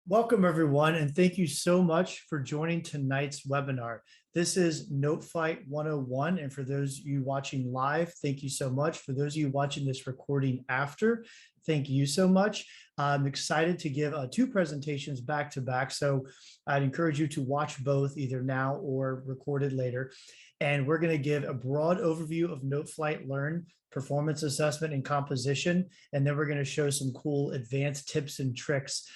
Welcome, everyone, and thank you so much for joining tonight's webinar. This is Noteflight 101, and for those of you watching live, thank you so much. For those of you watching this recording after, thank you so much. I'm excited to give two presentations back to back, so I'd encourage you to watch both either now or recorded later. And we're going to give a broad overview of Noteflight Learn, performance assessment, and composition, and then we're going to show some cool advanced tips and tricks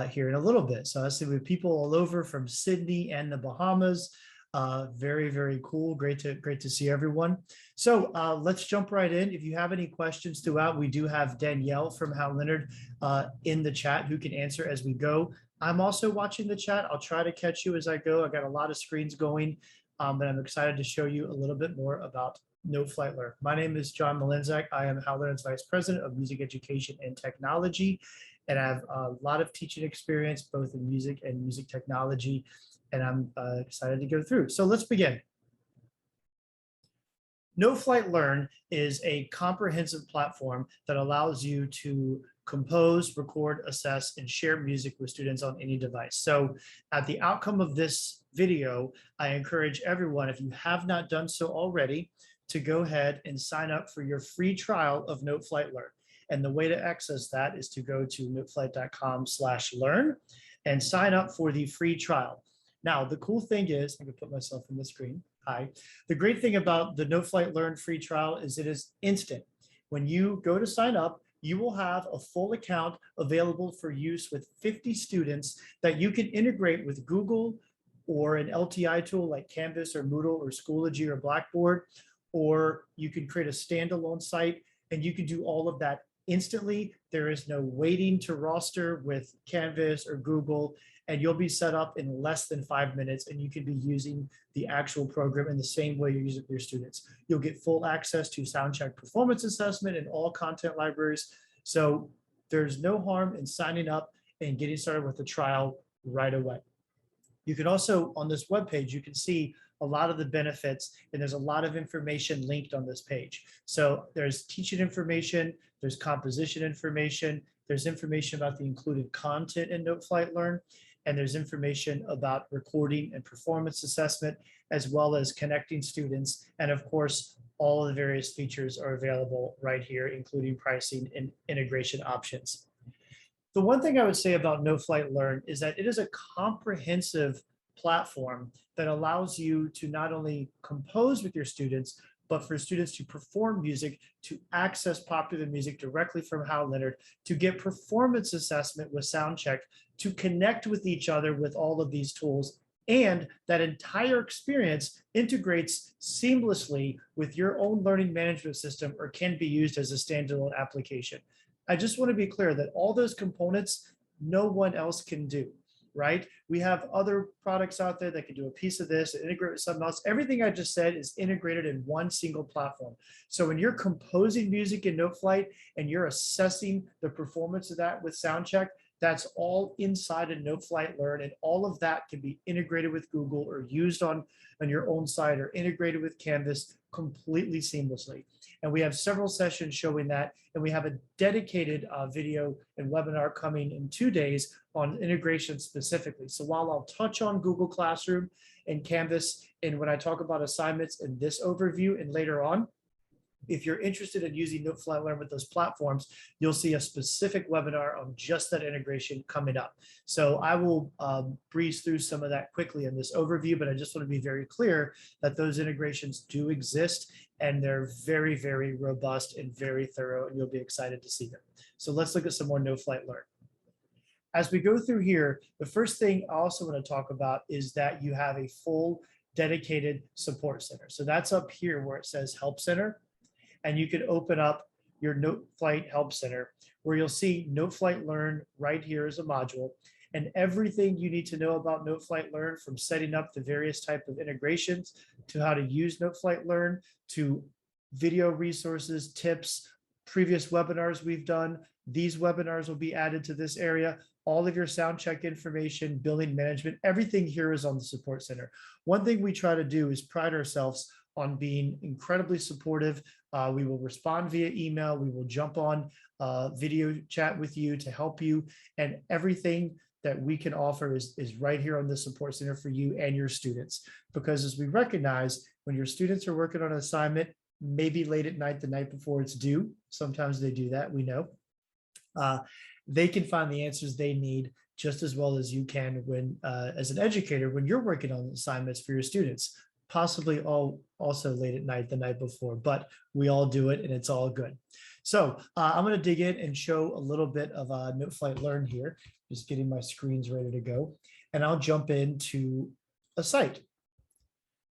here in a little bit. So I see we have people all over from Sydney and the Bahamas. Very, very cool. Great to see everyone. So let's jump right in. If you have any questions throughout, we do have Danielle from Hal Leonard in the chat who can answer as we go. I'm also watching the chat. I'll try to catch you as I go. I got a lot of screens going, but I'm excited to show you a little bit more about Noteflight Learn. My name is John Malinzak. I am Hal Leonard's Vice President of Music Education and Technology. And I have a lot of teaching experience, both in music and music technology, and I'm excited to go through. So let's begin. Noteflight Learn is a comprehensive platform that allows you to compose, record, assess, and share music with students on any device. So at the outcome of this video, I encourage everyone, if you have not done so already, to go ahead and sign up for your free trial of Noteflight Learn. And the way to access that is to go to noteflight.com/learn and sign up for the free trial. Now, the cool thing is, I'm gonna put myself in the screen. Hi. The great thing about the Noteflight Learn free trial is it is instant. When you go to sign up, you will have a full account available for use with 50 students that you can integrate with Google or an LTI tool like Canvas or Moodle or Schoology or Blackboard, or you can create a standalone site and you can do all of that instantly. There is no waiting to roster with Canvas or Google, and you'll be set up in less than 5 minutes, and you can be using the actual program in the same way you use it with your students. You'll get full access to SoundCheck performance assessment and all content libraries. So there's no harm in signing up and getting started with the trial right away. You can also, on this webpage, you can see a lot of the benefits, and there's a lot of information linked on this page. So there's teaching information, there's composition information, there's information about the included content in Noteflight Learn, and there's information about recording and performance assessment, as well as connecting students. And of course, all of the various features are available right here, including pricing and integration options. The one thing I would say about Noteflight Learn is that it is a comprehensive platform that allows you to not only compose with your students, but for students to perform music, to access popular music directly from Hal Leonard, to get performance assessment with SoundCheck, to connect with each other with all of these tools. And that entire experience integrates seamlessly with your own learning management system or can be used as a standalone application. I just want to be clear that all those components, no one else can do, right? We have other products out there that can do a piece of this, integrate with something else. Everything I just said is integrated in one single platform. So when you're composing music in Noteflight and you're assessing the performance of that with SoundCheck, that's all inside of Noteflight Learn, and all of that can be integrated with Google or used on your own site or integrated with Canvas completely seamlessly. And we have several sessions showing that, and we have a dedicated video and webinar coming in 2 days on integration specifically. So while I'll touch on Google Classroom and Canvas, and when I talk about assignments in this overview and later on, if you're interested in using Noteflight Learn with those platforms, you'll see a specific webinar on just that integration coming up. So I will breeze through some of that quickly in this overview, but I just want to be very clear that those integrations do exist, and they're very, very robust and very thorough, and you'll be excited to see them. So let's look at some more Noteflight Learn. As we go through here, the first thing I also want to talk about is that you have a full dedicated support center. So that's up here where it says Help Center. And you can open up your Noteflight Help Center, where you'll see Noteflight Learn right here as a module, and everything you need to know about Noteflight Learn, from setting up the various type of integrations to how to use Noteflight Learn, to video resources, tips, previous webinars we've done. These webinars will be added to this area. All of your SoundCheck information, billing management, everything here is on the support center. One thing we try to do is pride ourselves on being incredibly supportive. We will respond via email. We will jump on video chat with you to help you. And everything that we can offer is right here on the support center for you and your students. Because as we recognize, when your students are working on an assignment, maybe late at night, the night before it's due, sometimes they do that, we know, they can find the answers they need just as well as you can when, as an educator, when you're working on assignments for your students, possibly also late at night, the night before, but we all do it and it's all good. So I'm going to dig in and show a little bit of Noteflight Learn here, just getting my screens ready to go, and I'll jump into a site.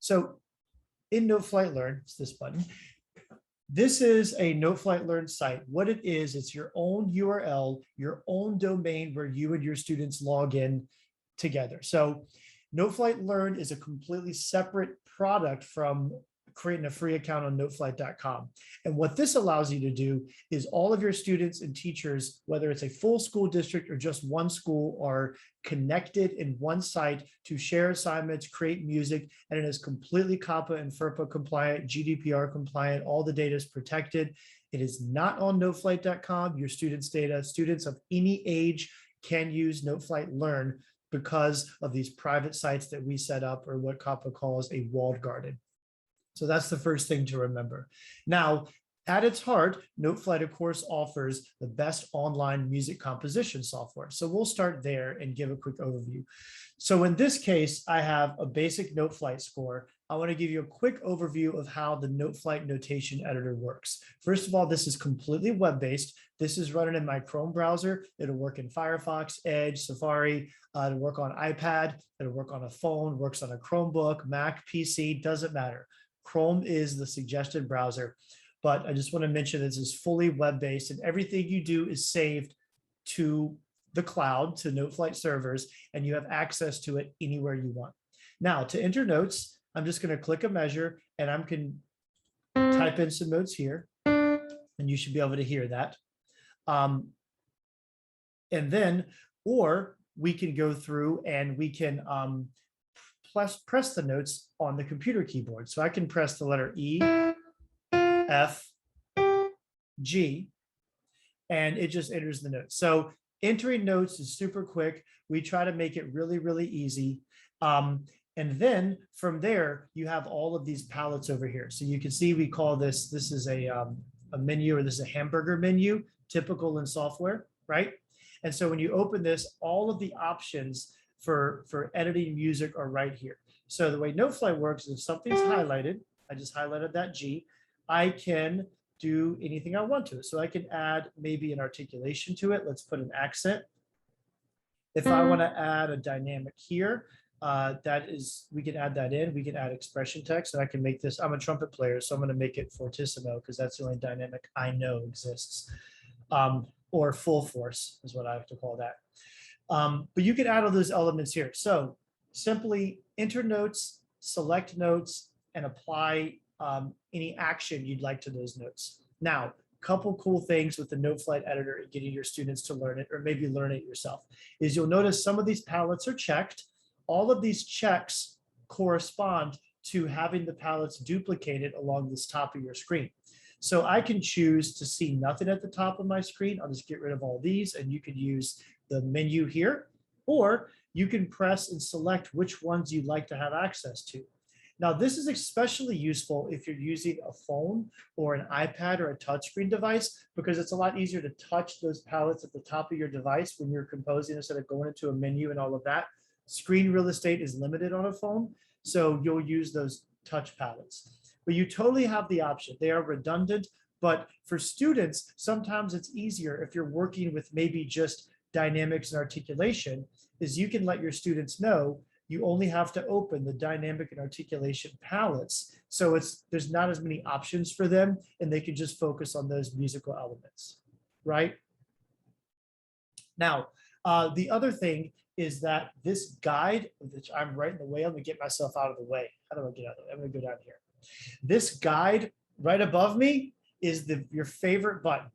So in Noteflight Learn, it's this button. This is a Noteflight Learn site. What it is, it's your own URL, your own domain where you and your students log in together. So Noteflight Learn is a completely separate product from creating a free account on noteflight.com. And what this allows you to do is all of your students and teachers, whether it's a full school district or just one school, are connected in one site to share assignments, create music, and it is completely COPPA and FERPA compliant, GDPR compliant. All the data is protected. It is not on noteflight.com. Your students' data, students of any age can use Noteflight Learn because of these private sites that we set up, or what COPPA calls a walled garden. So that's the first thing to remember. Now, at its heart, Noteflight, of course, offers the best online music composition software. So we'll start there and give a quick overview. So in this case, I have a basic Noteflight score. I want to give you a quick overview of how the Noteflight notation editor works. First of all, this is completely web-based. This is running in my Chrome browser. It'll work in Firefox, Edge, Safari. It'll work on iPad. It'll work on a phone, works on a Chromebook, Mac, PC, doesn't matter. Chrome is the suggested browser, but I just want to mention this is fully web-based, and everything you do is saved to the cloud, to Noteflight servers, and you have access to it anywhere you want. Now, to enter notes, I'm just going to click a measure, and I can type in some notes here, and you should be able to hear that. And then, or we can go through and we can press the notes on the computer keyboard. So I can press the letter E, F, G, and it just enters the notes. So entering notes is super quick. We try to make it really, really easy. And then from there, you have all of these palettes over here. So you can see we call this is a menu, or this is a hamburger menu, typical in software, right? And so when you open this, all of the options for editing music are right here. So the way Noteflight works is if something's highlighted, I just highlighted that G, I can do anything I want to it. So I can add maybe an articulation to it. Let's put an accent. If I want to add a dynamic here, we can add that in. We can add expression text, and I can make this, I'm a trumpet player, so I'm going to make it fortissimo because that's the only dynamic I know exists. Or full force is what I have to call that. But you can add all those elements here. So simply enter notes, select notes, and apply any action you'd like to those notes. Now, a couple cool things with the Noteflight editor and getting your students to learn it, or maybe learn it yourself, is you'll notice some of these palettes are checked. All of these checks correspond to having the palettes duplicated along this top of your screen. So I can choose to see nothing at the top of my screen. I'll just get rid of all these, and you could use the menu here, or you can press and select which ones you'd like to have access to. Now, this is especially useful if you're using a phone or an iPad or a touchscreen device, because it's a lot easier to touch those palettes at the top of your device when you're composing instead of going into a menu and all of that. Screen real estate is limited on a phone, so you'll use those touch palettes. But you totally have the option. They are redundant, but for students, sometimes it's easier if you're working with maybe just dynamics and articulation, is you can let your students know you only have to open the dynamic and articulation palettes. So there's not as many options for them, and they can just focus on those musical elements, right? Now, the other thing is that this guide, which I'm right in the way, I'm gonna get myself out of the way. How do I get out of the way? I'm gonna go down here. This guide right above me is your favorite button.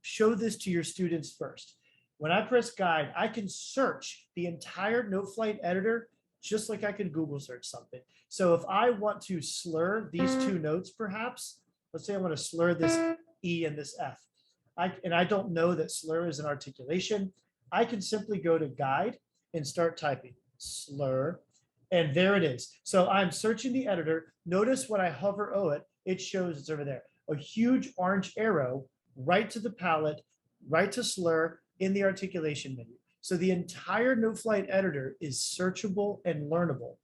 Show this to your students first. When I press guide, I can search the entire Noteflight editor just like I could Google search something. So if I want to slur these two notes, perhaps, let's say I want to slur this E and this F, and I don't know that slur is an articulation, I can simply go to guide and start typing slur, and there it is. So I'm searching the editor. Notice when I hover over it, it shows it's over there. A huge orange arrow right to the palette, right to slur in the articulation menu. So the entire Noteflight editor is searchable and learnable.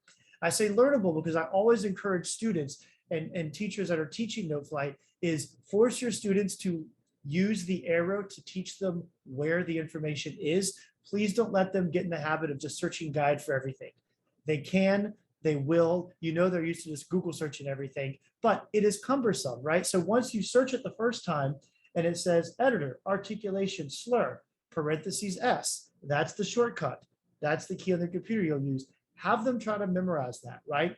I say learnable because I always encourage students and teachers that are teaching Noteflight is force your students to use the arrow to teach them where the information is. Please don't let them get in the habit of just searching guide for everything. They can, they will, they're used to just Google searching everything, but it is cumbersome, right? So once you search it the first time and it says editor, articulation, slur, parentheses S, that's the shortcut. That's the key on the computer you'll use. Have them try to memorize that, right?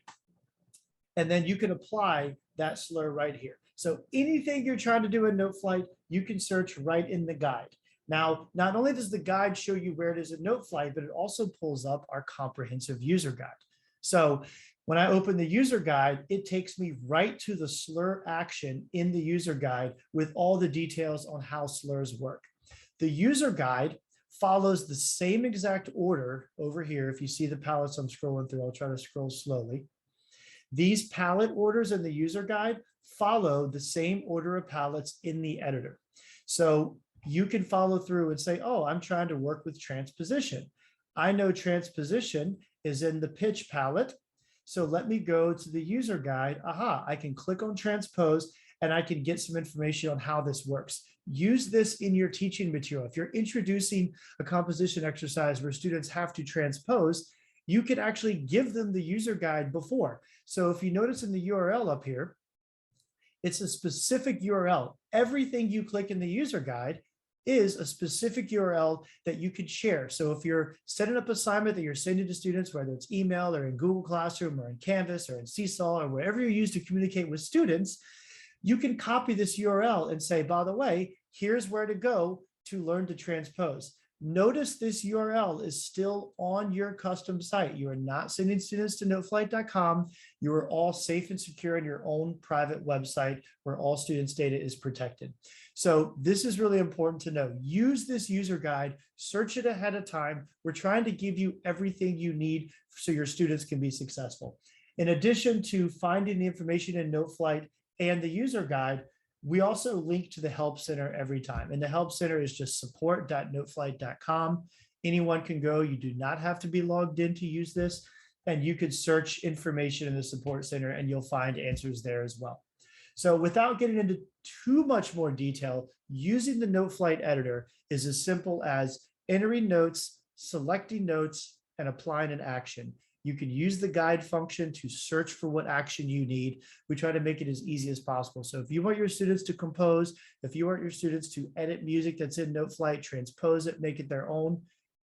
And then you can apply that slur right here. So anything you're trying to do in Noteflight, you can search right in the guide. Now, not only does the guide show you where it is in Noteflight, but it also pulls up our comprehensive user guide. So when I open the user guide, it takes me right to the slur action in the user guide with all the details on how slurs work. The user guide follows the same exact order over here. If you see the palettes I'm scrolling through, I'll try to scroll slowly. These palette orders in the user guide follow the same order of palettes in the editor. So you can follow through and say, oh, I'm trying to work with transposition. I know transposition is in the pitch palette. So let me go to the user guide. Aha, I can click on transpose and I can get some information on how this works. Use this in your teaching material. If you're introducing a composition exercise where students have to transpose, you could actually give them the user guide before. So if you notice in the URL up here, it's a specific URL. Everything you click in the user guide is a specific URL that you could share. So if you're setting up assignment that you're sending to students, whether it's email or in Google Classroom or in Canvas or in Seesaw or wherever you use to communicate with students, you can copy this URL and say, by the way, here's where to go to learn to transpose. Notice this URL is still on your custom site. You are not sending students to noteflight.com. You are all safe and secure in your own private website where all students' data is protected. So this is really important to know. Use this user guide, search it ahead of time. We're trying to give you everything you need so your students can be successful. In addition to finding the information in Noteflight and the user guide, we also link to the Help Center every time. And the Help Center is just support.noteflight.com. Anyone can go. You do not have to be logged in to use this. And you could search information in the Support Center and you'll find answers there as well. So without getting into too much more detail, using the Noteflight editor is as simple as entering notes, selecting notes, and applying an action. You can use the guide function to search for what action you need. We try to make it as easy as possible. So if you want your students to compose, if you want your students to edit music that's in Noteflight, transpose it, make it their own,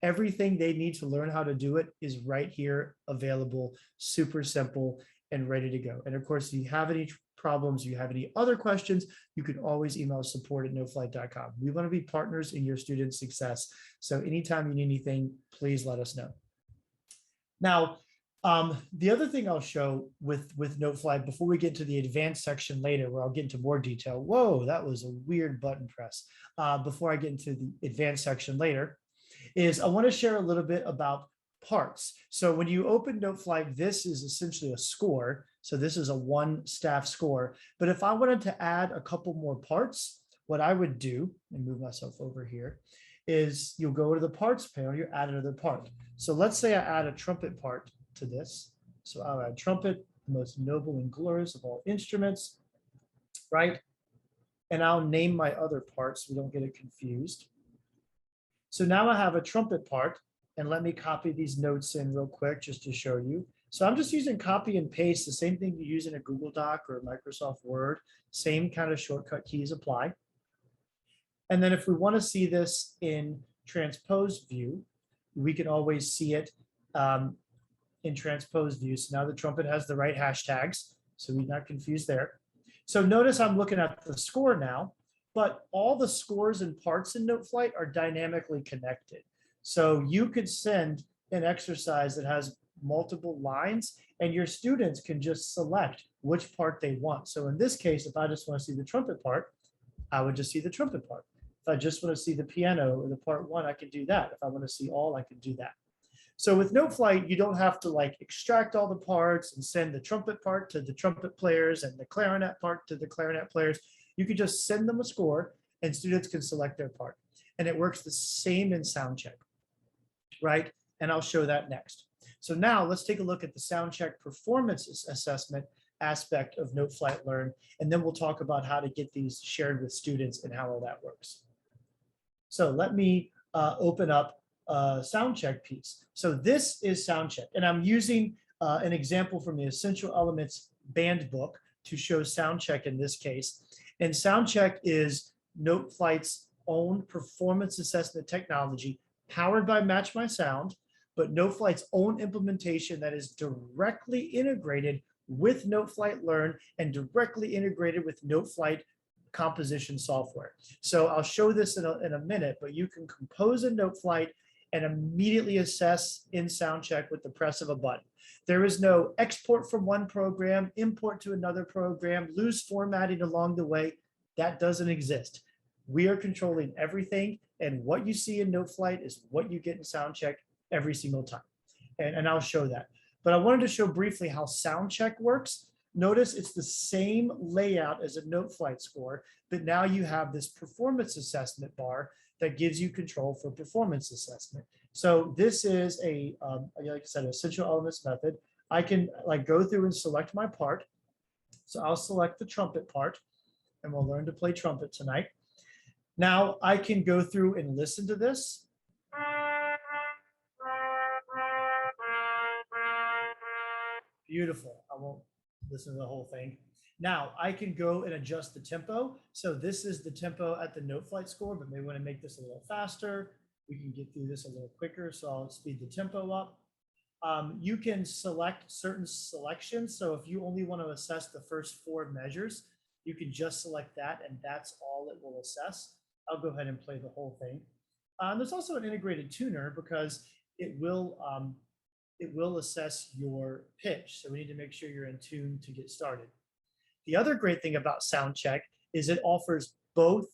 everything they need to learn how to do it is right here available, super simple and ready to go. And of course, if you have any problems, you have any other questions, you can always email support@noteflight.com. We want to be partners in your students' success. So anytime you need anything, please let us know. Now, the other thing I'll show with Noteflight before we get to the advanced section later, where I'll get into more detail. Whoa, that was a weird button press. Before I get into the advanced section later, is I want to share a little bit about parts. So when you open Noteflight, this is essentially a score. So this is a one staff score. But if I wanted to add a couple more parts, what I would do, and move myself over here, is you'll go to the parts panel, you add another part. So let's say I add a trumpet part to this. So I'll add trumpet, the most noble and glorious of all instruments, right? And I'll name my other parts so we don't get it confused. So now I have a trumpet part, and let me copy these notes in real quick just to show you. So I'm just using copy and paste, the same thing you use in a Google Doc or Microsoft Word, same kind of shortcut keys apply. And then if we want to see this in transpose view, we can always see it in transpose view. So now the trumpet has the right hashtags, so we're not confused there. So notice I'm looking at the score now, but all the scores and parts in Noteflight are dynamically connected. So you could send an exercise that has multiple lines and your students can just select which part they want. So in this case, if I just want to see the trumpet part, I would just see the trumpet part. If I just want to see the piano or the part one, I can do that. If I want to see all, I can do that. So with Noteflight, you don't have to like extract all the parts and send the trumpet part to the trumpet players and the clarinet part to the clarinet players. You can just send them a score and students can select their part. And it works the same in SoundCheck, right? And I'll show that next. So now let's take a look at the SoundCheck performance assessment aspect of Noteflight Learn, and then we'll talk about how to get these shared with students and how all that works. So let me open up a SoundCheck piece. So this is SoundCheck, and I'm using an example from the Essential Elements band book to show SoundCheck in this case. And SoundCheck is Noteflight's own performance assessment technology powered by Match My Sound, but Noteflight's own implementation that is directly integrated with Noteflight Learn and directly integrated with Noteflight composition software. So I'll show this in a minute, but you can compose a Noteflight and immediately assess in SoundCheck with the press of a button. There is no export from one program, import to another program, lose formatting along the way. That doesn't exist. We are controlling everything, and what you see in Noteflight is what you get in SoundCheck every single time. And I'll show that. But I wanted to show briefly how SoundCheck works. Notice it's the same layout as a Noteflight score, but now you have this performance assessment bar that gives you control for performance assessment. So this is a, like I said, essential elements method. I can like go through and select my part. So I'll select the trumpet part, and we'll learn to play trumpet tonight. Now I can go through and listen to this. Beautiful. I won't listen to the whole thing. Now I can go and adjust the tempo. So this is the tempo at the Noteflight score, but maybe we want to make this a little faster. We can get through this a little quicker. So I'll speed the tempo up. You can select certain selections. So if you only want to assess the first 4 measures, you can just select that, and that's all it will assess. I'll go ahead and play the whole thing. There's also an integrated tuner because it will assess your pitch. So we need to make sure you're in tune to get started. The other great thing about SoundCheck is it offers both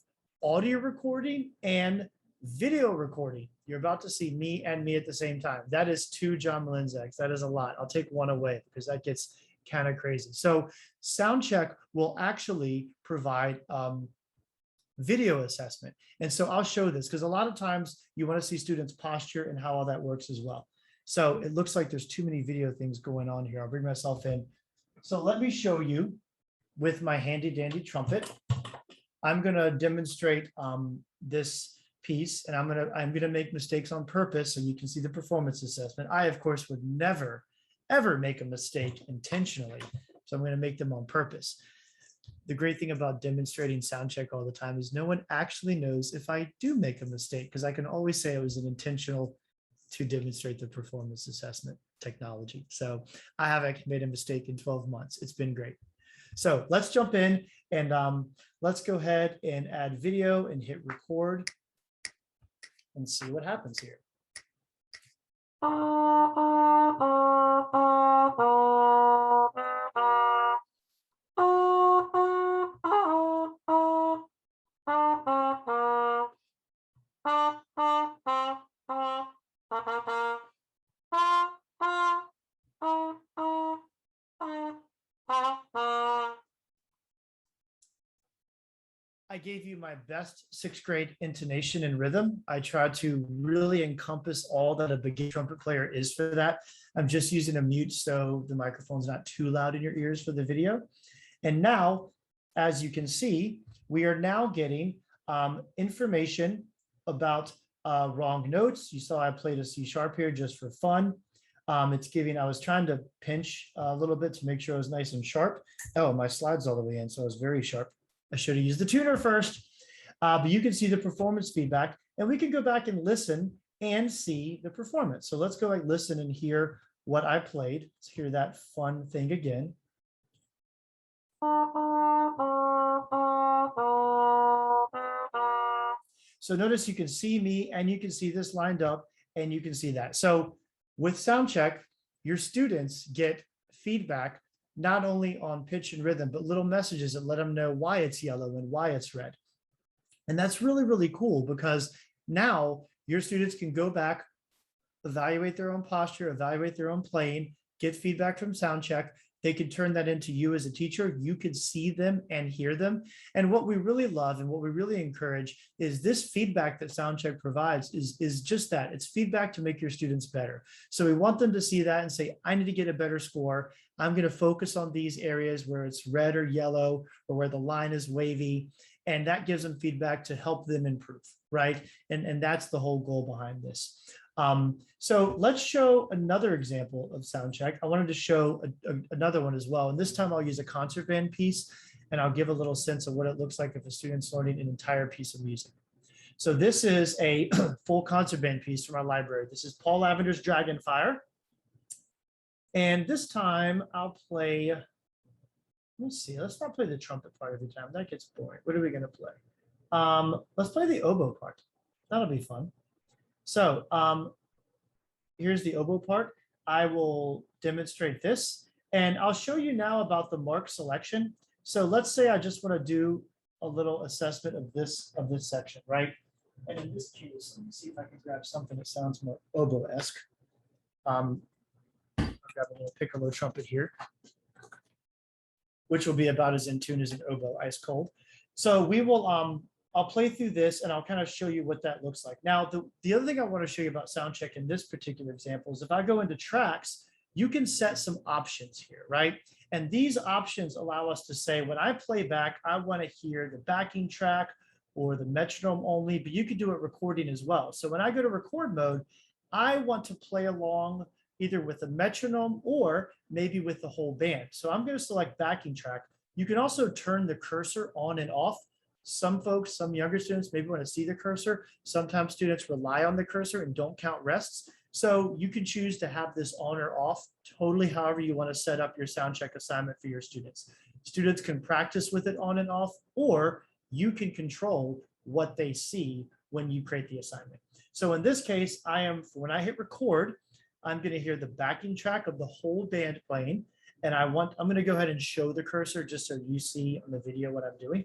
audio recording and video recording. You're about to see me and me at the same time. That is 2 John Malinczaks. That is a lot. I'll take one away because that gets kind of crazy. So SoundCheck will actually provide video assessment. And so I'll show this because a lot of times you want to see students' posture and how all that works as well. So it looks like there's too many video things going on here. I'll bring myself in. So let me show you with my handy dandy trumpet. I'm going to demonstrate this piece, and I'm going to make mistakes on purpose so you can see the performance assessment. I, of course, would never, ever make a mistake intentionally. So I'm going to make them on purpose. The great thing about demonstrating SoundCheck all the time is no one actually knows if I do make a mistake, because I can always say it was an intentional to demonstrate the performance assessment technology. So I haven't made a mistake in 12 months. It's been great. So let's jump in and let's go ahead and add video and hit record and see what happens here. I gave you my best 6th grade intonation and rhythm. I tried to really encompass all that a beginner trumpet player is for that. I'm just using a mute so the microphone's not too loud in your ears for the video. And now, as you can see, we are now getting information about wrong notes. You saw I played a C sharp here just for fun. It's giving, I was trying to pinch a little bit to make sure it was nice and sharp. Oh, my slide's all the way in, so it was very sharp. I should have used the tuner first, but you can see the performance feedback, and we can go back and listen and see the performance. So let's go and listen and hear what I played. Let's hear that fun thing again. So notice you can see me and you can see this lined up and you can see that. So with SoundCheck, your students get feedback not only on pitch and rhythm, but little messages that let them know why it's yellow and why it's red. And that's really, really cool because now your students can go back, evaluate their own posture, evaluate their own playing, get feedback from SoundCheck. They can turn that into you as a teacher. You can see them and hear them. And what we really love and what we really encourage is this feedback that SoundCheck provides is just that. It's feedback to make your students better. So we want them to see that and say, I need to get a better score. I'm going to focus on these areas where it's red or yellow or where the line is wavy. And that gives them feedback to help them improve, right? And that's the whole goal behind this. So let's show another example of SoundCheck. I wanted to show another one as well. And this time I'll use a concert band piece and I'll give a little sense of what it looks like if a student's learning an entire piece of music. So this is a full concert band piece from our library. This is Paul Lavender's Dragonfire. And this time I'll play, let's see, let's not play the trumpet part every time. That gets boring. What are we going to play? Let's play the oboe part. That'll be fun. So here's the oboe part. I will demonstrate this and I'll show you now about the mark selection. So let's say I just want to do a little assessment of this section, right? And in this case, let me see if I can grab something that sounds more oboe-esque. I'll grab a little piccolo trumpet here, which will be about as in tune as an oboe, ice cold. So we will I'll play through this and I'll kind of show you what that looks like. Now, the other thing I want to show you about SoundCheck in this particular example is if I go into tracks, you can set some options here, right? And these options allow us to say, when I play back, I want to hear the backing track or the metronome only, but you can do it recording as well. So when I go to record mode, I want to play along either with the metronome or maybe with the whole band. So I'm going to select backing track. You can also turn the cursor on and off. Some folks, some younger students maybe want to see the cursor. Sometimes students rely on the cursor and don't count rests. So you can choose to have this on or off totally however you want to set up your SoundCheck assignment for your students. Students can practice with it on and off, or you can control what they see when you create the assignment. So in this case, when I hit record, I'm going to hear the backing track of the whole band playing. And I'm going to go ahead and show the cursor just so you see on the video what I'm doing.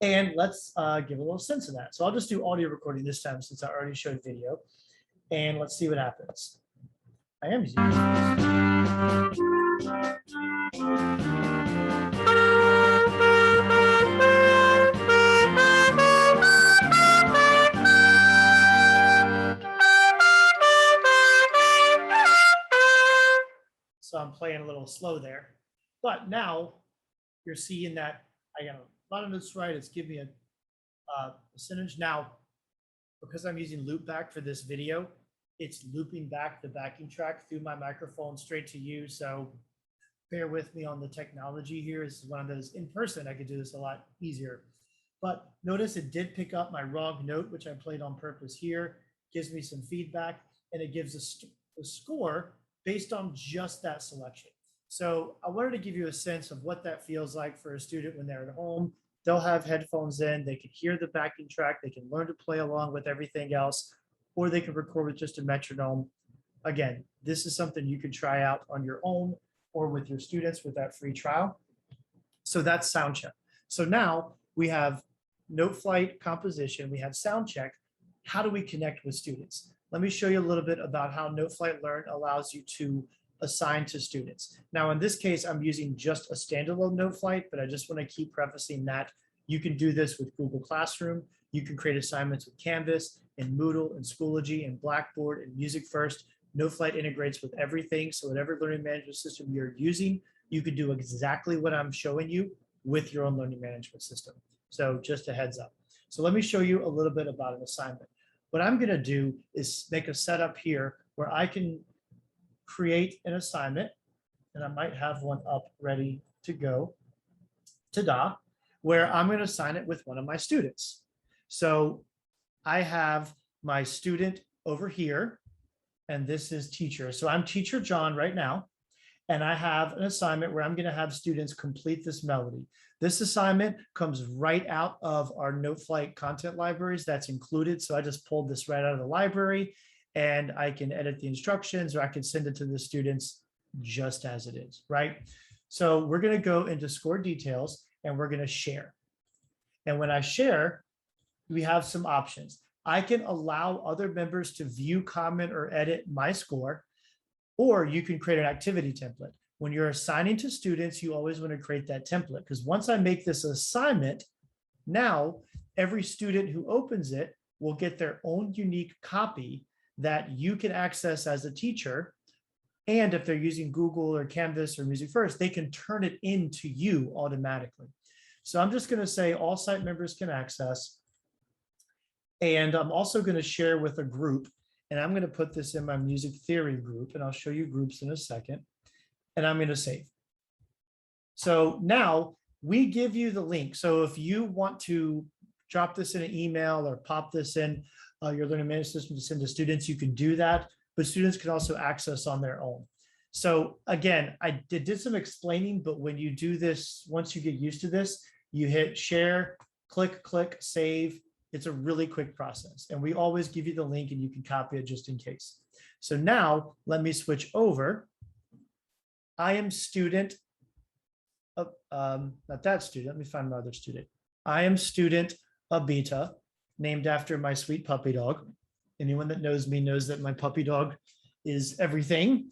And let's give a little sense of that. So I'll just do audio recording this time since I already showed video. And let's see what happens. I am using So I'm playing a little slow there. But now you're seeing that I got a lot of notes right. It's giving me a percentage. Now, because I'm using loopback for this video, it's looping back the backing track through my microphone straight to you. So bear with me on the technology here. This is one of those in person. I could do this a lot easier. But notice it did pick up my wrong note, which I played on purpose here. Gives me some feedback, and it gives a score based on just that selection. So I wanted to give you a sense of what that feels like for a student when they're at home. They'll have headphones in, they can hear the backing track, they can learn to play along with everything else, or they can record with just a metronome. Again, this is something you can try out on your own or with your students with that free trial. So that's SoundCheck. So now we have Noteflight composition, we have SoundCheck. How do we connect with students? Let me show you a little bit about how Noteflight Learn allows you to assign to students. Now, in this case, I'm using just a standalone Noteflight, but I just want to keep prefacing that you can do this with Google Classroom. You can create assignments with Canvas and Moodle and Schoology and Blackboard and Music First. Noteflight integrates with everything. So whatever learning management system you're using, you can do exactly what I'm showing you with your own learning management system. So just a heads up. So let me show you a little bit about an assignment. What I'm going to do is make a setup here where I can create an assignment, and I might have one up ready to go, ta-da, where I'm going to assign it with one of my students. So I have my student over here, and this is teacher. So I'm teacher John right now, and I have an assignment where I'm going to have students complete this melody. This assignment comes right out of our Noteflight content libraries that's included. So I just pulled this right out of the library, and I can edit the instructions, or I can send it to the students just as it is, right? So we're going to go into score details, and we're going to share. And when I share, we have some options. I can allow other members to view, comment, or edit my score, or you can create an activity template. When you're assigning to students, you always want to create that template, because once I make this assignment, now every student who opens it will get their own unique copy that you can access as a teacher. And if they're using Google or Canvas or Music First, they can turn it into you automatically. So I'm just going to say all site members can access. And I'm also going to share with a group, and I'm going to put this in my music theory group, and I'll show you groups in a second, and I'm going to save. So now we give you the link. So if you want to drop this in an email or pop this in your learning management system to send to students, you can do that, but students can also access on their own. So again, I did some explaining, but when you do this, once you get used to this, you hit share, click, save. It's a really quick process. And we always give you the link and you can copy it just in case. So now let me switch over. I am student, not that student, let me find my other student. I am student Abita, named after my sweet puppy dog. Anyone that knows me knows that my puppy dog is everything.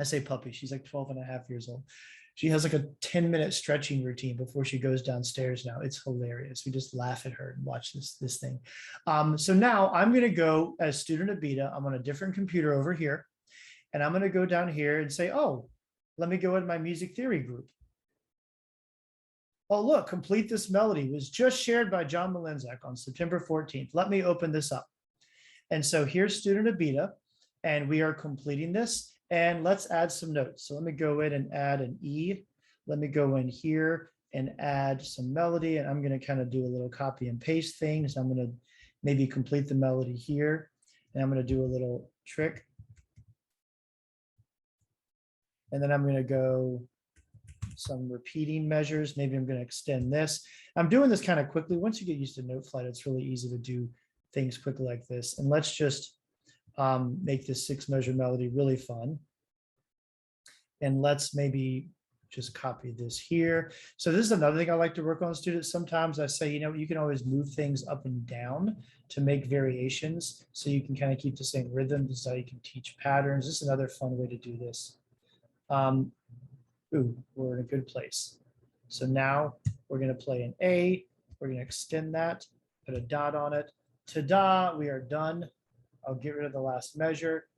I say puppy, she's like 12 and a half years old. She has like a 10-minute stretching routine before she goes downstairs now. It's hilarious. We just laugh at her and watch this thing. So now I'm going to go as student Abita. I'm on a different computer over here. And I'm going to go down here and say, oh, let me go in my music theory group. Oh, look, Complete This Melody was just shared by John Malenzak on September 14th. Let me open this up. And so here's student Abita, and we are completing this. And let's add some notes. So let me go in and add an E. Let me go in here and add some melody. And I'm going to kind of do a little copy and paste thing. So I'm going to maybe complete the melody here. And I'm going to do a little trick. And then I'm going to go some repeating measures. Maybe I'm going to extend this. I'm doing this kind of quickly. Once you get used to Noteflight, it's really easy to do things quickly like this. And let's just make this 6-measure melody really fun. And let's maybe just copy this here. So this is another thing I like to work on with students. Sometimes I say, you know, you can always move things up and down to make variations so you can kind of keep the same rhythm. This is how you can teach patterns. This is another fun way to do this. Ooh, we're in a good place. So now we're going to play an A. We're going to extend that, put a dot on it. Ta-da, we are done. I'll get rid of the last measure.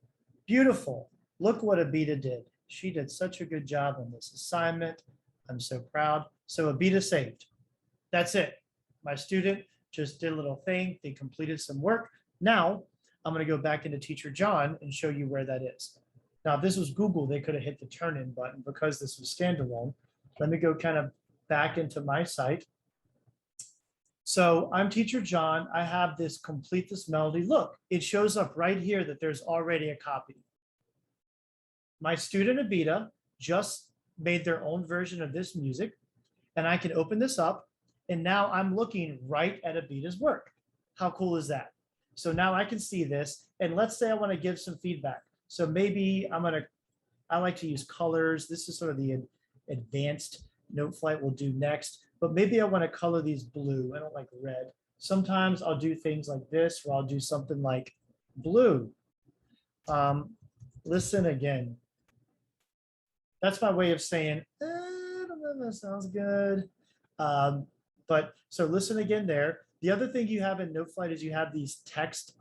Beautiful. Look what Abita did. She did such a good job on this assignment. I'm so proud. So Abita saved. That's it. My student just did a little thing. They completed some work. Now I'm going to go back into Teacher John and show you where that is. Now, if this was Google, they could have hit the turn in button. Because this was standalone, let me go kind of back into my site. So I'm Teacher John. I have this Complete This Melody. Look, it shows up right here that there's already a copy. My student Abita just made their own version of this music, and I can open this up, and now I'm looking right at Abita's work. How cool is that? So now I can see this, and let's say I want to give some feedback. So maybe I like to use colors. This is sort of the advanced Noteflight will do next, but maybe I want to color these blue. I don't like red. Sometimes I'll do things like this, where I'll do something like blue. Listen again. That's my way of saying, I don't know, that sounds good. But so listen again there. The other thing you have in Noteflight is you have these text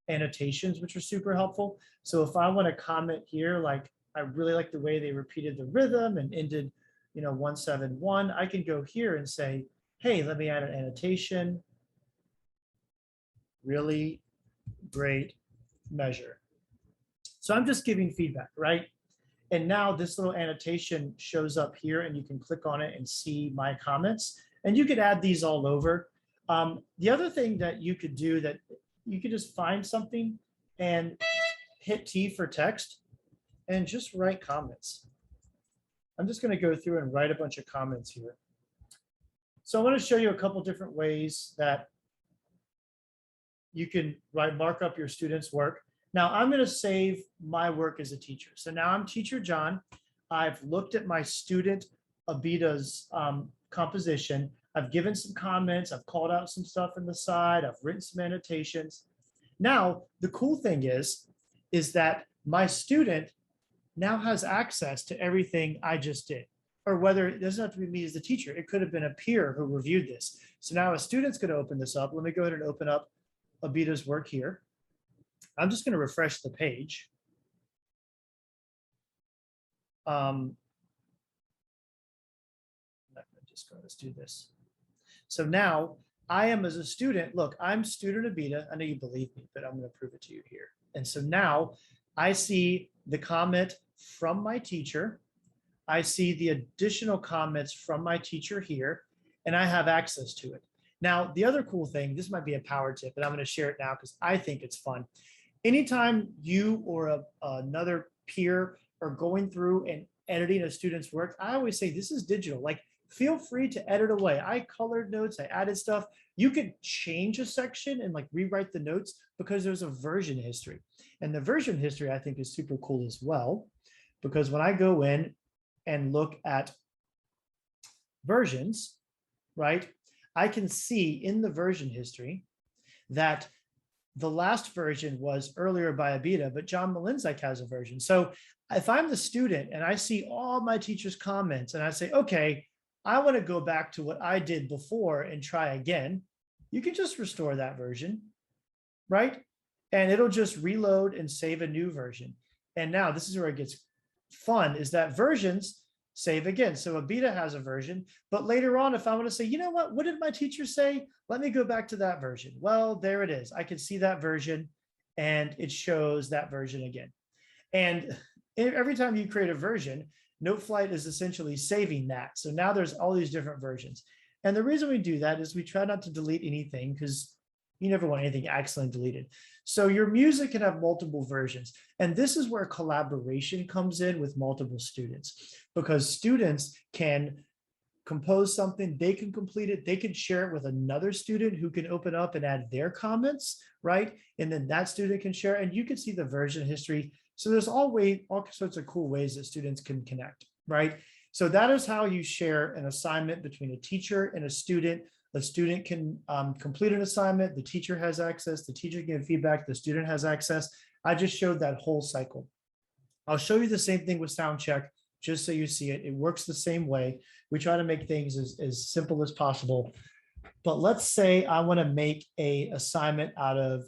annotations, which are super helpful. So if I want to comment here, like I really like the way they repeated the rhythm and ended, 171, I can go here and say, hey, let me add an annotation. Really great measure. So I'm just giving feedback, right? And now this little annotation shows up here, and you can click on it and see my comments. And you could add these all over. The other thing that you could do, that you could just find something and hit T for text and just write comments. I'm just going to go through and write a bunch of comments here. So I want to show you a couple different ways that you can mark up your students' work. Now I'm going to save my work as a teacher. So now I'm Teacher John. I've looked at my student Abita's composition. I've given some comments. I've called out some stuff in the side. I've written some annotations. Now, the cool thing is that my student now has access to everything I just did. Or whether it doesn't have to be me as the teacher, it could have been a peer who reviewed this. So now a student's going to open this up. Let me go ahead and open up Abita's work here. I'm just going to refresh the page. Let's do this. So now I am, as a student, look, I'm student Abita. I know you believe me, but I'm going to prove it to you here. And so now I see the comment from my teacher. I see the additional comments from my teacher here, and I have access to it. Now, the other cool thing, this might be a power tip, but I'm going to share it now because I think it's fun. Anytime you or another peer are going through and editing a student's work, I always say this is digital. Like, feel free to edit away. I colored notes, I added stuff. You could change a section and like rewrite the notes because there's a version history. And the version history I think is super cool as well, because when I go in and look at versions, right, I can see in the version history that the last version was earlier by Abita, but John Malinczak has a version. So if I'm the student and I see all my teacher's comments and I say, okay, I want to go back to what I did before and try again, you can just restore that version, right? And it'll just reload and save a new version. And now this is where it gets fun, is that versions save again. So Abita has a version, but later on, if I want to say, you know what did my teacher say? Let me go back to that version. Well, there it is. I can see that version and it shows that version again. And every time you create a version, Noteflight is essentially saving that. So now there's all these different versions. And the reason we do that is we try not to delete anything because you never want anything accidentally deleted. So your music can have multiple versions. And this is where collaboration comes in with multiple students, because students can compose something, they can complete it, they can share it with another student who can open up and add their comments, right? And then that student can share, and you can see the version history. So there's all sorts of cool ways that students can connect, right? So that is how you share an assignment between a teacher and a student. The student can complete an assignment, the teacher has access, the teacher can give feedback, the student has access. I just showed that whole cycle. I'll show you the same thing with SoundCheck, just so you see it. It works the same way. We try to make things as simple as possible. But let's say I want to make an assignment out of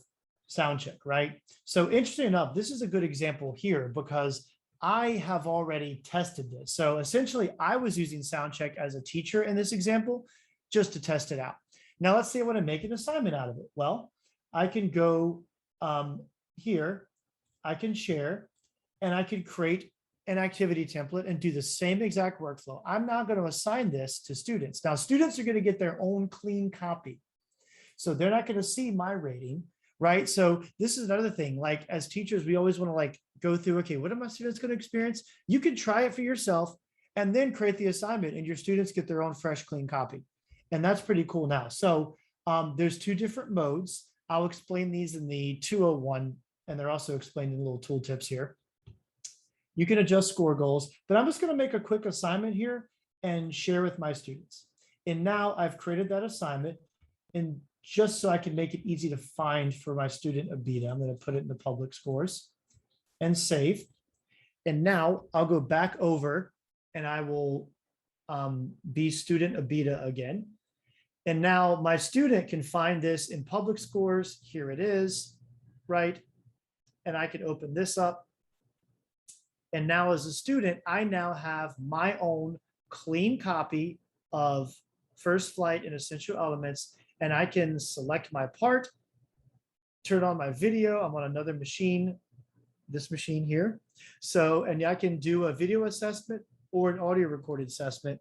SoundCheck, right? So interesting enough, this is a good example here because I have already tested this. So essentially, I was using SoundCheck as a teacher in this example just to test it out. Now, let's say I want to make an assignment out of it. Well, I can go here, I can share, and I can create an activity template and do the same exact workflow. I'm now going to assign this to students. Now, students are going to get their own clean copy. So they're not going to see my rating, right? So this is another thing, like as teachers, we always want to like go through, okay, what are my students going to experience? You can try it for yourself and then create the assignment and your students get their own fresh, clean copy. And that's pretty cool now. So there's two different modes. I'll explain these in the 201, and they're also explained in little tooltips here. You can adjust score goals, but I'm just going to make a quick assignment here and share with my students. And now I've created that assignment, and just so I can make it easy to find for my student Abita, I'm going to put it in the public scores and save. And now I'll go back over and I will be student Abita again. And now my student can find this in public scores. Here it is, right? And I can open this up. And now as a student, I now have my own clean copy of First Flight and Essential Elements, and I can select my part, turn on my video. I'm on another machine, this machine here. So, and I can do a video assessment or an audio recorded assessment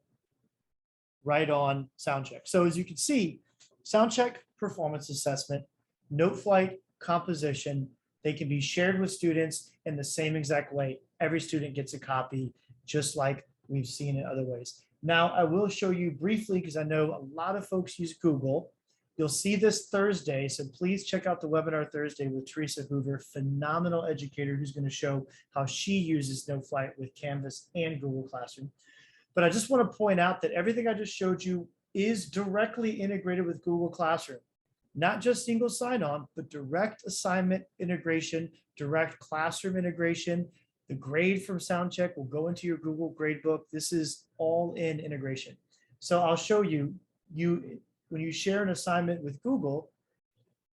right on SoundCheck. So as you can see, SoundCheck performance assessment, Noteflight composition, they can be shared with students in the same exact way. Every student gets a copy, just like we've seen in other ways. Now, I will show you briefly, because I know a lot of folks use Google. You'll see this Thursday, so please check out the webinar Thursday with Teresa Hoover, phenomenal educator who's going to show how she uses Noteflight with Canvas and Google Classroom. But I just want to point out that everything I just showed you is directly integrated with Google Classroom. Not just single sign-on, but direct assignment integration, direct classroom integration. The grade from SoundCheck will go into your Google Gradebook. This is all in integration. So I'll show you, when you share an assignment with Google,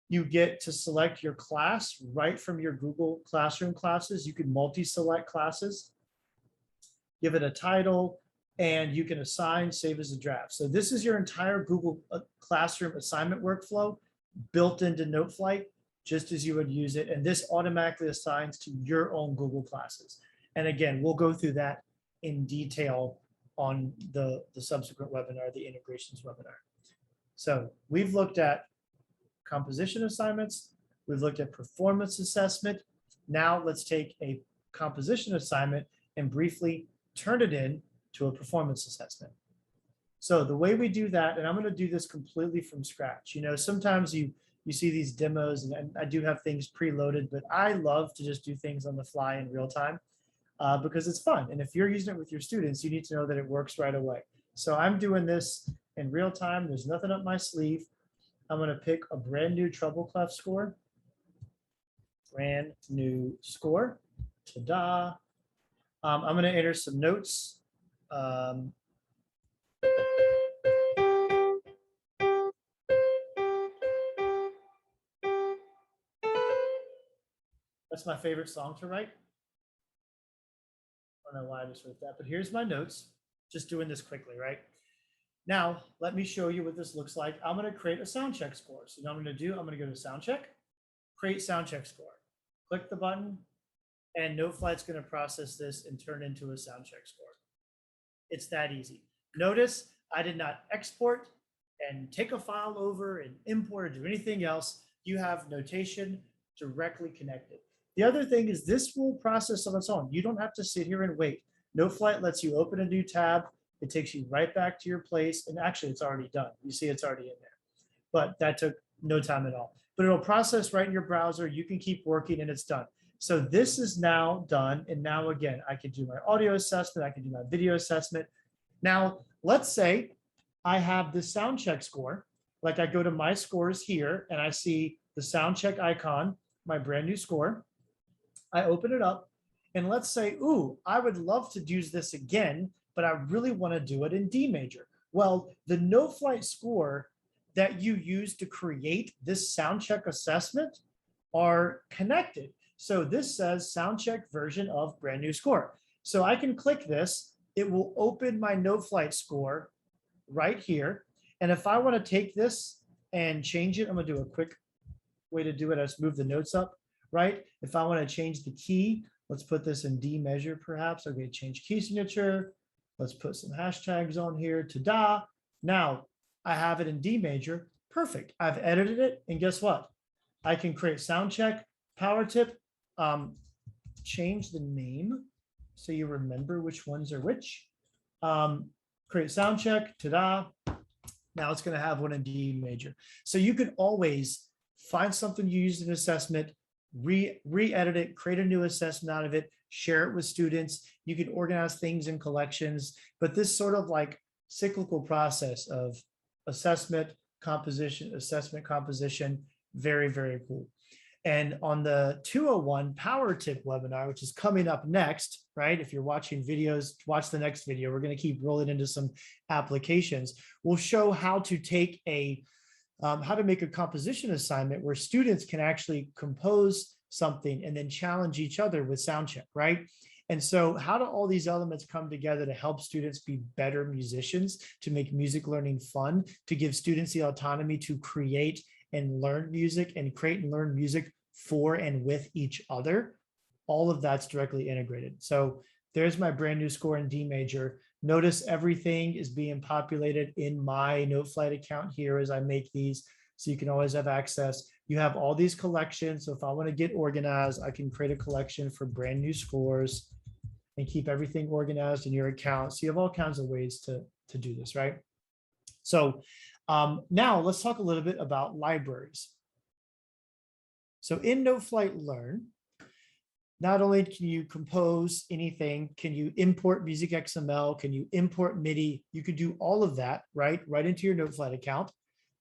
you get to select your class right from your Google Classroom classes. You can multi-select classes, give it a title, and you can assign, save as a draft. So this is your entire Google Classroom assignment workflow built into Noteflight, just as you would use it. And this automatically assigns to your own Google classes. And again, we'll go through that in detail on the subsequent webinar, the integrations webinar. So we've looked at composition assignments. We've looked at performance assessment. Now let's take a composition assignment and briefly turn it in to a performance assessment. So the way we do that, and I'm going to do this completely from scratch. You know, sometimes you see these demos, and I do have things preloaded, but I love to just do things on the fly in real time because it's fun. And if you're using it with your students, you need to know that it works right away. So I'm doing this in real time. There's nothing up my sleeve. I'm going to pick a brand new treble clef score. Brand new score. Ta-da. I'm going to enter some notes. That's my favorite song to write. I don't know why I just wrote that, but here's my notes. Just doing this quickly, right? Now, let me show you what this looks like. I'm going to create a SoundCheck score. So what I'm going to do, I'm going to go to SoundCheck, create SoundCheck score. Click the button, and Noteflight's going to process this and turn into a SoundCheck score. It's that easy. Notice I did not export and take a file over and import or do anything else. You have notation directly connected. The other thing is this will process on its own. You don't have to sit here and wait. Noteflight lets you open a new tab. It takes you right back to your place. And actually, it's already done. You see it's already in there. But that took no time at all. But it'll process right in your browser. You can keep working and it's done. So this is now done. And now, again, I can do my audio assessment. I can do my video assessment. Now, let's say I have the SoundCheck score. Like I go to my scores here and I see the SoundCheck icon, my brand new score. I open it up and let's say, ooh, I would love to use this again, but I really want to do it in D major. Well, the Noteflight score that you use to create this SoundCheck assessment are connected. So this says SoundCheck version of brand new score. So I can click this. It will open my Noteflight score right here. And if I want to take this and change it, I'm going to do a quick way to do it. I just move the notes up, right? If I want to change the key, let's put this in D measure perhaps. Okay, change key signature. Let's put some hashtags on here. Ta-da. Now I have it in D major. Perfect. I've edited it. And guess what? I can create SoundCheck, power tip, change the name so you remember which ones are which. Create SoundCheck. Ta-da. Now it's going to have one in D major. So you can always find something you used in assessment, re-edit it, create a new assessment out of it, share it with students. You can organize things in collections, but this sort of like cyclical process of assessment, composition, assessment, composition, very, very cool. And on the 201 Power Tip webinar, which is coming up next, right? If you're watching videos, watch the next video. We're going to keep rolling into some applications. We'll show how to take how to make a composition assignment where students can actually compose something and then challenge each other with SoundCheck, right? And so how do all these elements come together to help students be better musicians, to make music learning fun, to give students the autonomy to create and learn music and create and learn music for and with each other? All of that's directly integrated. So there's my brand new score in D major. Notice everything is being populated in my Noteflight account here as I make these, so you can always have access. You have all these collections. So if I want to get organized, I can create a collection for brand new scores and keep everything organized in your account. So you have all kinds of ways to do this, right? So now let's talk a little bit about libraries. So in Noteflight Learn, not only can you compose anything, can you import music XML, can you import MIDI, you could do all of that, right into your Noteflight account.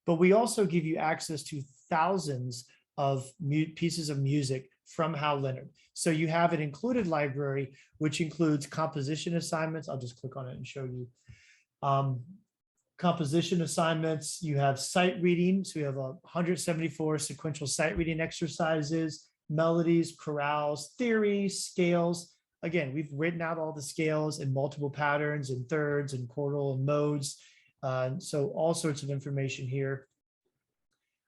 But we also give you access to thousands of pieces of music from Hal Leonard. So you have an included library, which includes composition assignments. I'll just click on it and show you. Composition assignments, you have sight reading. So you have 174 sequential sight reading exercises, melodies, chorales, theories, scales. Again, we've written out all the scales in multiple patterns and thirds and chordal and modes. So all sorts of information here.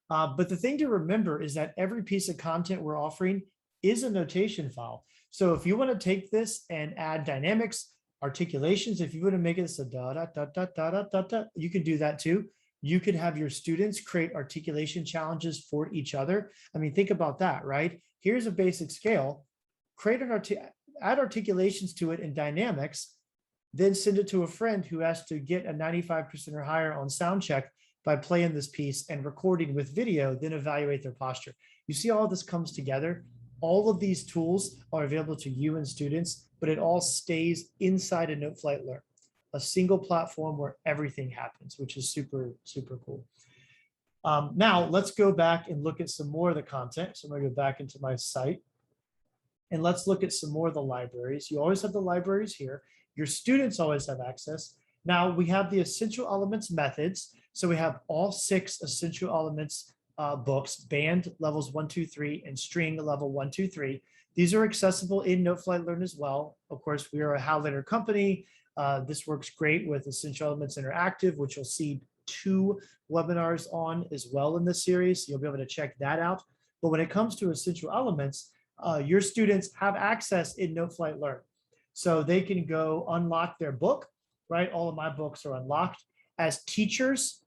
But the thing to remember is that every piece of content we're offering is a notation file. So if you want to take this and add dynamics, articulations, if you want to make it a da da da da da da da da, you can do that too. You could have your students create articulation challenges for each other. I mean, think about that, right? Here's a basic scale, create an add articulations to it in dynamics, then send it to a friend who has to get a 95% or higher on SoundCheck by playing this piece and recording with video, then evaluate their posture. You see all this comes together. All of these tools are available to you and students, but it all stays inside a Noteflight Learn, a single platform where everything happens, which is super, super cool. Now let's go back and look at some more of the content. So I'm gonna go back into my site and let's look at some more of the libraries. You always have the libraries here. Your students always have access. Now we have the essential elements methods. So we have all 6 essential elements books, band levels 1, 2, 3, and string level 1, 2, 3. These are accessible in Noteflight Learn as well. Of course, we are a Hal Leonard company. This works great with Essential Elements Interactive, which you'll see 2 webinars on as well in this series. You'll be able to check that out. But when it comes to Essential Elements, your students have access in Noteflight Learn. So they can go unlock their book, right? All of my books are unlocked. As teachers,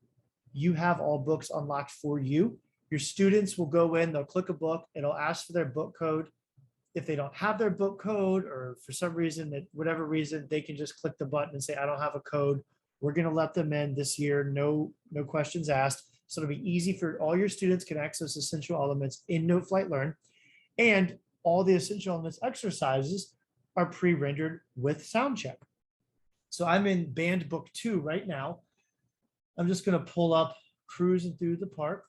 you have all books unlocked for you. Your students will go in, they'll click a book, it'll ask for their book code. If they don't have their book code or for some reason, whatever reason, they can just click the button and say, I don't have a code. We're gonna let them in this year, no questions asked. So it'll be easy for all your students can access essential elements in Noteflight Learn. And all the essential elements exercises are pre-rendered with SoundCheck. So I'm in band book 2 right now. I'm just gonna pull up Cruising Through the Park.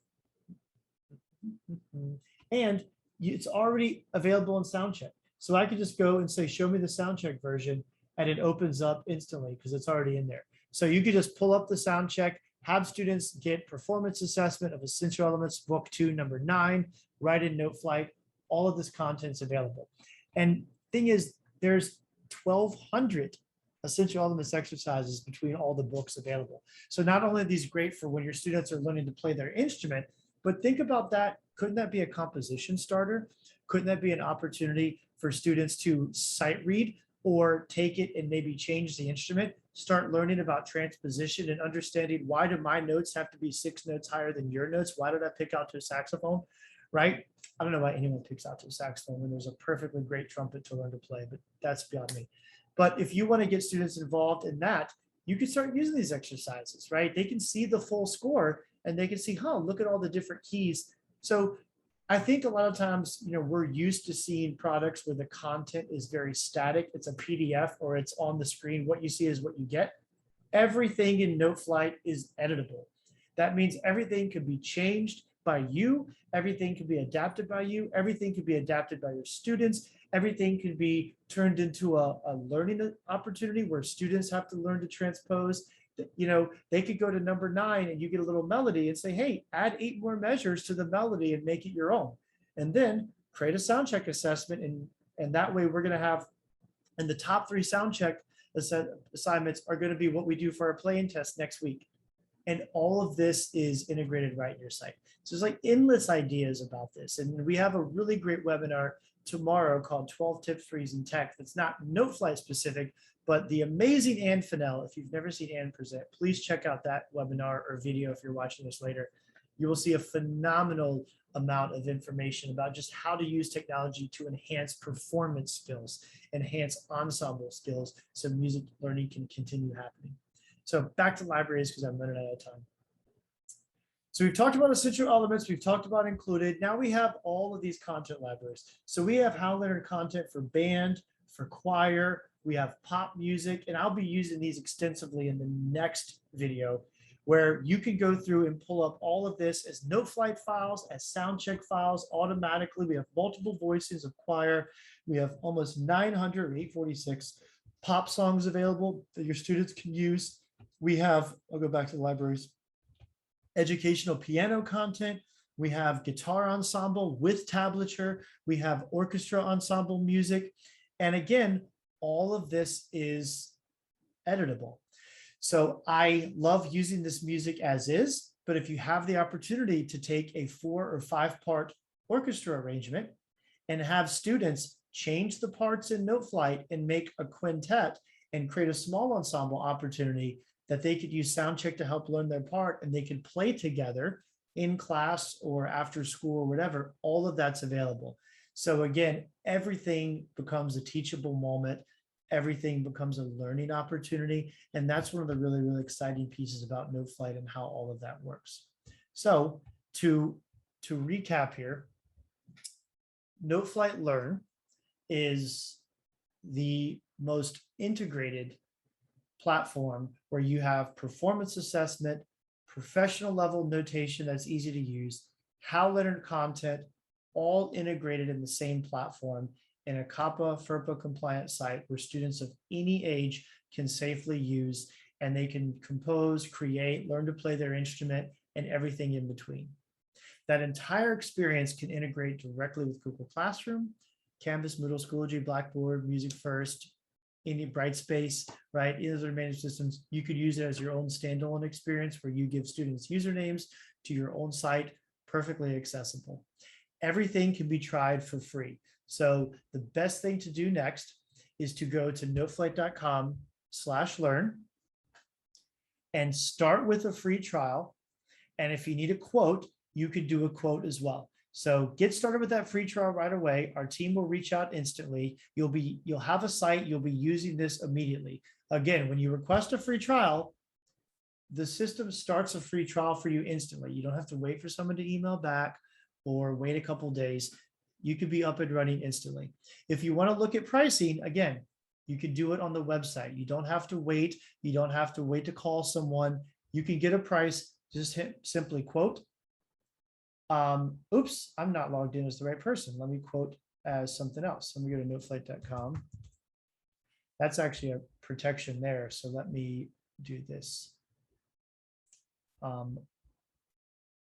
And it's already available in SoundCheck. So I could just go and say, show me the SoundCheck version, and it opens up instantly because it's already in there. So you could just pull up the SoundCheck, have students get performance assessment of Essential Elements book 2, number 9, right in Noteflight. All of this content's available. And thing is, there's 1,200 essential elements exercises between all the books available. So not only are these great for when your students are learning to play their instrument, but think about that. Couldn't that be a composition starter? Couldn't that be an opportunity for students to sight read or take it and maybe change the instrument, start learning about transposition and understanding why do my notes have to be 6 notes higher than your notes? Why did I pick out to a saxophone, right? I don't know why anyone picks out to a saxophone when there's a perfectly great trumpet to learn to play, but that's beyond me. But if you want to get students involved in that, you can start using these exercises, right? They can see the full score and they can see, huh, look at all the different keys. So I think a lot of times, we're used to seeing products where the content is very static. It's a PDF or it's on the screen. What you see is what you get. Everything in Noteflight is editable. That means everything can be changed by you. Everything can be adapted by you. Everything can be adapted by your students. Everything can be turned into a learning opportunity where students have to learn to transpose. They could go to number 9 and you get a little melody and say, hey, add 8 more measures to the melody and make it your own. And then create a SoundCheck assessment. And that way we're going to have, and the top 3 SoundCheck assignments are going to be what we do for our playing test next week. And all of this is integrated right in your site. So there's like endless ideas about this. And we have a really great webinar tomorrow called 12 Tips for Using Tech. That's not Noteflight specific, but the amazing Ann Fennell, if you've never seen Ann present, please check out that webinar or video if you're watching this later. You will see a phenomenal amount of information about just how to use technology to enhance performance skills, enhance ensemble skills, so music learning can continue happening. So back to libraries because I'm running out of time. So we've talked about essential elements, we've talked about included. Now we have all of these content libraries. So we have How Learn content for band, for choir, we have pop music, and I'll be using these extensively in the next video, where you can go through and pull up all of this as Noteflight files, as SoundCheck files automatically. We have multiple voices of choir. We have almost 900 or 846 pop songs available that your students can use. We have, I'll go back to the libraries, educational piano content. We have guitar ensemble with tablature. We have orchestra ensemble music. And again, all of this is editable. So I love using this music as is, but if you have the opportunity to take a 4 or 5 part orchestra arrangement and have students change the parts in Noteflight and make a quintet and create a small ensemble opportunity that they could use SoundCheck to help learn their part, and they could play together in class or after school or whatever, all of that's available. So again, everything becomes a teachable moment. Everything becomes a learning opportunity. And that's one of the really, really exciting pieces about Noteflight and how all of that works. So to recap here, Noteflight Learn is the most integrated platform where you have performance assessment, professional level notation that's easy to use, How Learn content, all integrated in the same platform in a COPPA, FERPA compliant site where students of any age can safely use, and they can compose, create, learn to play their instrument, and everything in between. That entire experience can integrate directly with Google Classroom, Canvas, Moodle, Schoology, Blackboard, Music First, any Brightspace, right? Either of the managed systems. You could use it as your own standalone experience where you give students usernames to your own site, perfectly accessible. Everything can be tried for free. So the best thing to do next is to go to noteflight.com/learn and start with a free trial. And if you need a quote, you could do a quote as well. So get started with that free trial right away. Our team will reach out instantly. You'll have a site, you'll be using this immediately. Again, when you request a free trial, the system starts a free trial for you instantly. You don't have to wait for someone to email back or wait a couple of days. You could be up and running instantly. If you want to look at pricing, again, you can do it on the website. You don't have to wait. You don't have to wait to call someone. You can get a price, just hit simply quote. Oops, I'm not logged in as the right person. Let me quote as something else. Let me go to noteflight.com. That's actually a protection there. So let me do this. Let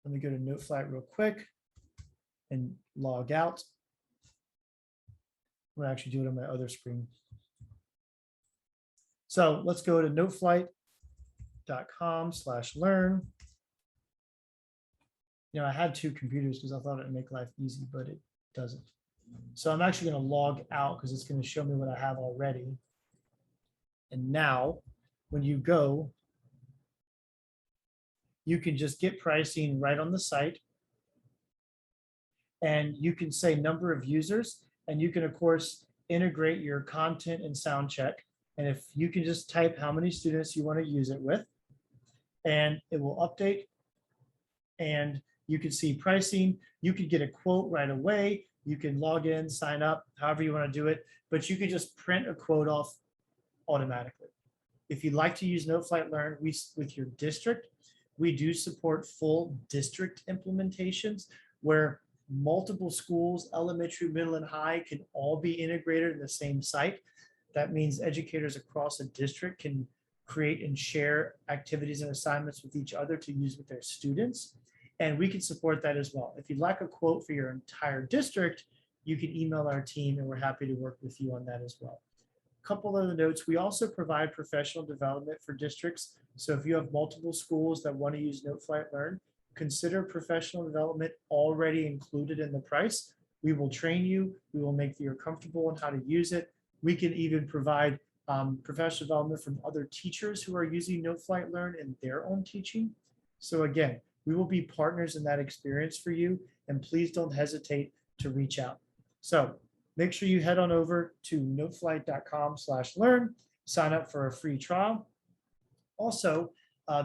me go to Noteflight real quick and log out. I'm gonna actually do it on my other screen. So let's go to noteflight.com/learn. You know, I had 2 computers because I thought it'd make life easy, but it doesn't. So I'm actually going to log out because it's going to show me what I have already. And now when you go, you can just get pricing right on the site. And you can say number of users, and you can, of course, integrate your content and SoundCheck. And if you can just type how many students you want to use it with, and it will update, and you can see pricing. You could get a quote right away. You can log in, sign up, however you want to do it, but you can just print a quote off automatically. If you'd like to use Noteflight Learn with your district, we do support full district implementations where multiple schools, elementary, middle, and high, can all be integrated in the same site. That means educators across a district can create and share activities and assignments with each other to use with their students. And we can support that as well. If you'd like a quote for your entire district, you can email our team and we're happy to work with you on that as well. A couple other notes, we also provide professional development for districts. So if you have multiple schools that want to use Noteflight Learn, consider professional development already included in the price. We will train you, we will make you comfortable on how to use it. We can even provide professional development from other teachers who are using Noteflight Learn in their own teaching. So again, we will be partners in that experience for you, and please don't hesitate to reach out. So make sure you head on over to noteflight.com/learn, sign up for a free trial. Also,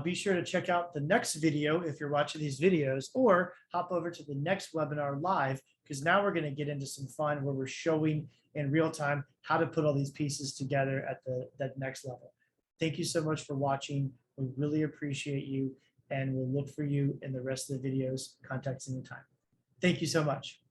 Be sure to check out the next video if you're watching these videos, or hop over to the next webinar live, because now we're going to get into some fun where we're showing in real time how to put all these pieces together at that next level. Thank you so much for watching. We really appreciate you, and we'll look for you in the rest of the videos. Contact us anytime. Thank you so much.